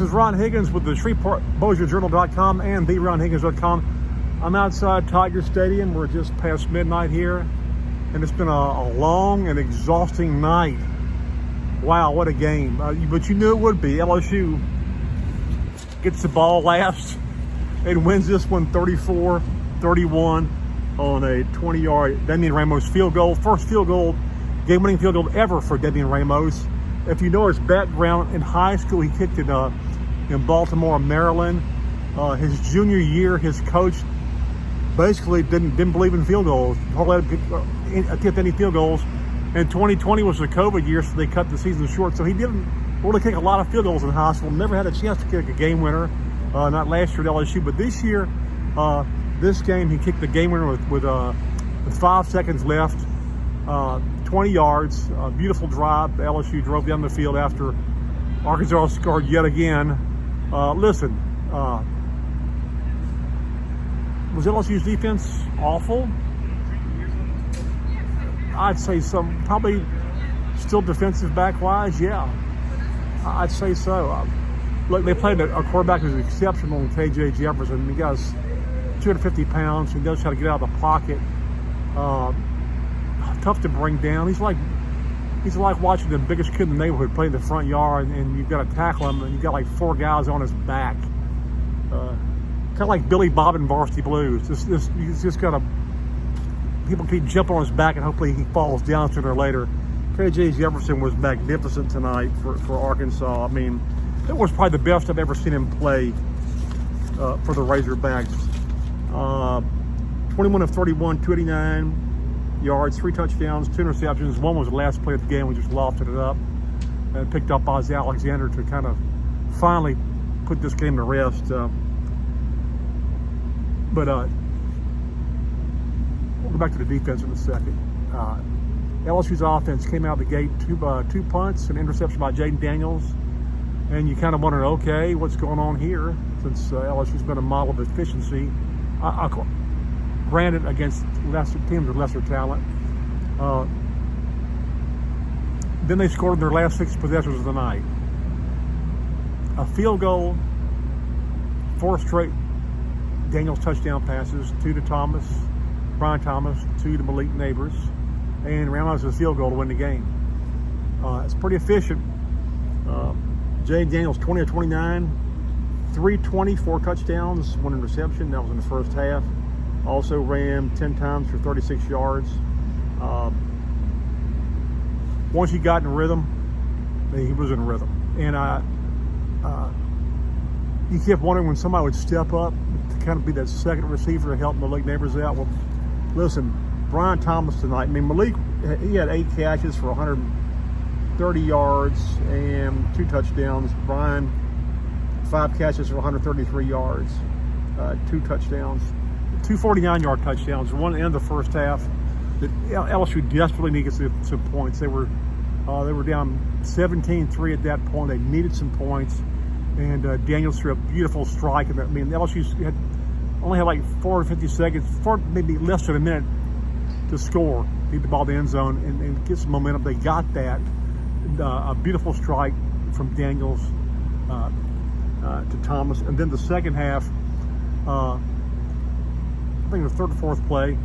This is Ron Higgins with the Shreveport-Bossier and the RonHiggins.com. I'm outside Tiger Stadium. We're just past midnight here, and it's been a long and exhausting night. Wow, what a game. But you knew it would be. LSU gets the ball last and wins this one 34-31 on a 20-yard Damian Ramos field goal. First field goal, game-winning field goal ever for Damian Ramos. If you know his background, in high school, he kicked it in Baltimore, Maryland. His junior year, his coach basically didn't believe in field goals, hardly attempt any field goals. And 2020 was the COVID year, so they cut the season short. So he didn't really kick a lot of field goals in high school. Never had a chance to kick a game winner. Not last year at LSU, but this year, this game, he kicked the game winner with 5 seconds left. 20 yards, beautiful drive. LSU drove down the field after Arkansas scored yet again. Listen, was LSU's defense awful? I'd say some, probably still defensive back-wise, yeah. I'd say so. Look, they played a quarterback who's exceptional, KJ Jefferson. He guy's 250 pounds. He knows how to get out of the pocket. Tough to bring down. He's like watching the biggest kid in the neighborhood play in the front yard, and you've got to tackle him, and you've got like 4 guys on his back. Kind of like Billy Bob in Varsity Blues. He's just got to, people keep jumping on his back, and hopefully he falls down sooner or later. KJ Jefferson was magnificent tonight for Arkansas. I mean, it was probably the best I've ever seen him play for the Razorbacks. 21 of 31, 289 yards, 3 touchdowns, 2 interceptions. One was the last play of the game. We just lofted it up and picked up Isaiah Alexander to kind of finally put this game to rest. But we'll go back to the defense in a second. LSU's offense came out of the gate, 2 punts, an interception by Jaden Daniels. And you kind of wonder, okay, what's going on here? Since LSU's been a model of efficiency. Granted, against teams with lesser talent. Then they scored in their last 6 possessions of the night. A field goal, 4 straight Daniels touchdown passes, 2 to Brian Thomas, 2 to Malik Neighbors, and Ramos' field goal to win the game. It's pretty efficient. Jay Daniels, 20 of 29, 320, 4 touchdowns, 1 interception. That was in the first half. Also ran 10 times for 36 yards. Once he got in rhythm, he was in rhythm. And you kept wondering when somebody would step up to kind of be that second receiver to help Malik Neighbors out. Well, listen, Brian Thomas tonight, I mean, Malik, he had 8 catches for 130 yards and 2 touchdowns. Brian, 5 catches for 133 yards, 2 touchdowns. 2 49-yard touchdowns, one in the first half. That LSU desperately needed some points. They were down 17-3 at that point. They needed some points, and Daniels threw a beautiful strike. I mean, LSU only had like 450 seconds, maybe less than a minute to score, beat the ball in the end zone, and get some momentum. They got that. A beautiful strike from Daniels to Thomas, and then the second half. I think the 3rd or 4th play,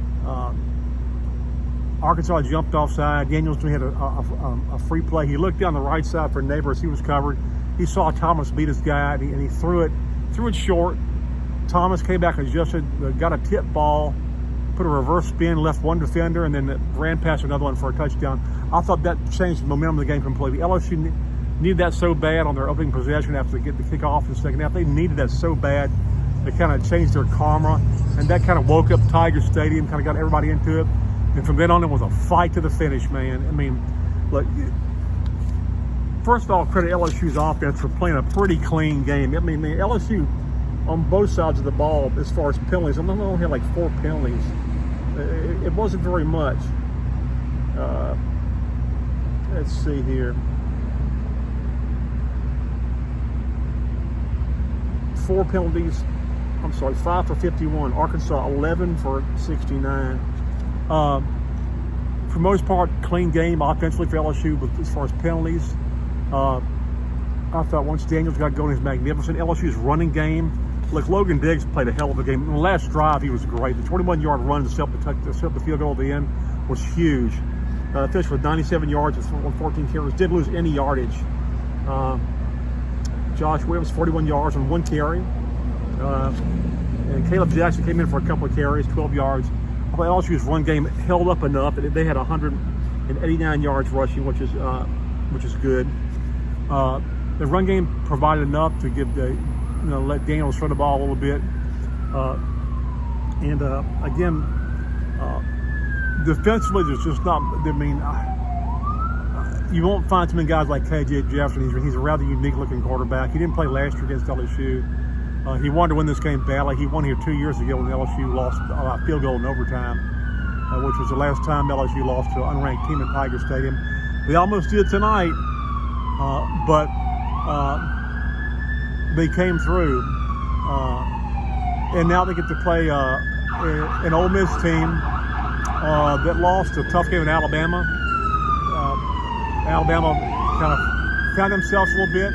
Arkansas jumped offside. Daniels had a free play. He looked down the right side for Neighbors. He was covered. He saw Thomas beat his guy, and he threw it short. Thomas came back and adjusted, got a tip ball, put a reverse spin, left one defender, and then ran past another one for a touchdown. I thought that changed the momentum of the game completely. LSU needed that so bad on their opening possession after they get the kickoff in the second half. They needed that so bad. They kind of changed their karma, and that kind of woke up Tiger Stadium, kind of got everybody into it. And from then on, it was a fight to the finish, man. I mean, look, first of all, credit LSU's offense for playing a pretty clean game. I mean, LSU on both sides of the ball, as far as penalties, I mean, they only had like 4 penalties. It wasn't very much. Let's see here. 4 penalties. 5 for 51. Arkansas 11 for 69. For most part, clean game offensively for LSU as far as penalties. I thought once Daniels got going, he's magnificent. LSU's running game. Look, Logan Diggs played a hell of a game. In the last drive, he was great. The 21-yard run to set up the field goal at the end was huge. Finished with 97 yards on 14 carries. Did lose any yardage. Josh Williams, 41 yards on 1 carry. And Caleb Jackson came in for a couple of carries, 12 yards. I thought LSU's run game held up enough. They had 189 yards rushing, which is good. The run game provided enough to give let Daniels throw the ball a little bit. Again, defensively, there's just not. I mean, you won't find too many guys like KJ Jefferson. He's a rather unique-looking quarterback. He didn't play last year against LSU. He wanted to win this game badly. He won here 2 years ago when LSU lost a field goal in overtime, which was the last time LSU lost to an unranked team at Tiger Stadium. They almost did tonight, but they came through. And now they get to play an Ole Miss team that lost a tough game in Alabama. Alabama kind of found themselves a little bit.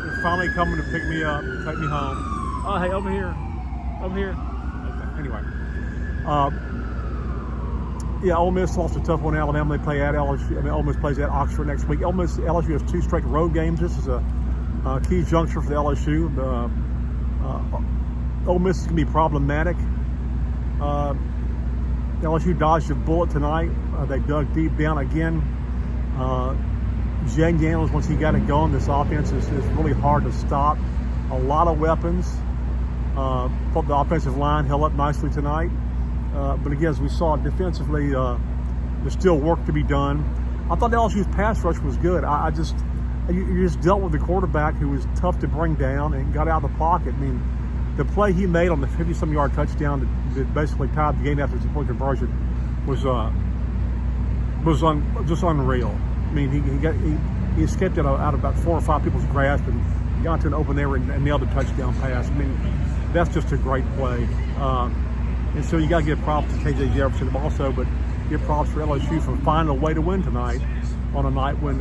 They're finally coming to pick me up, take me home. Oh, hey, over here. Okay, anyway. Ole Miss lost a tough one in Alabama. They play at LSU. Ole Miss plays at Oxford next week. LSU has 2 straight road games. This is a key juncture for the LSU. Ole Miss is going to be problematic. LSU dodged a bullet tonight. They dug deep down again. Jay Daniels, once he got it going, this offense is really hard to stop. A lot of weapons. Thought the offensive line held up nicely tonight. But again, as we saw defensively, there's still work to be done. I thought LSU's pass rush was good. You just dealt with the quarterback who was tough to bring down and got out of the pocket. I mean, the play he made on the 50-some yard touchdown that basically tied the game after the point conversion was just unreal. I mean, he escaped out of about 4 or 5 people's grasp and got to an open area and nailed a touchdown pass. I mean, that's just a great play. And so you got to give props to KJ Jefferson also, but give props for LSU for finding a way to win tonight on a night when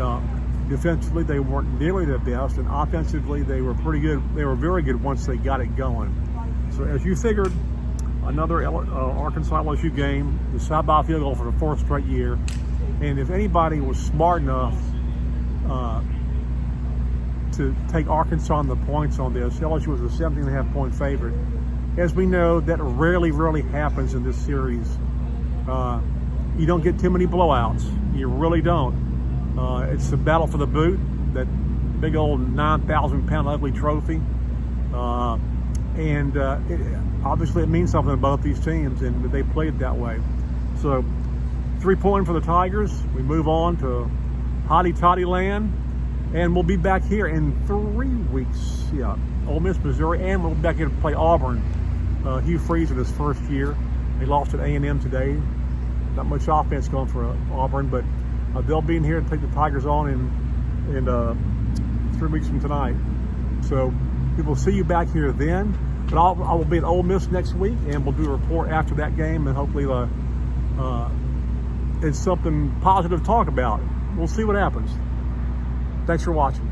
defensively they weren't nearly the best, and offensively they were pretty good. They were very good once they got it going. So as you figured, another Arkansas LSU game, decided by a field goal for the 4th straight year. And if anybody was smart enough to take Arkansas on the points on this, LSU was a 17.5-point favorite. As we know, that rarely happens in this series. You don't get too many blowouts. You really don't. It's the battle for the boot, that big old 9,000-pound ugly trophy. Obviously it means something to both these teams, and they played that way. So 3-point for the Tigers. We move on to hotty-toddy land, and we'll be back here in 3 weeks. Ole Miss, Missouri, and we'll be back here to play Auburn. Hugh Freeze in his first year. They lost at A&M today. Not much offense going for Auburn, but they'll be in here to take the Tigers on in 3 weeks from tonight. So we will see you back here then. But I will be at Ole Miss next week, and we'll do a report after that game, and hopefully it's something positive to talk about. We'll see what happens. Thanks for watching.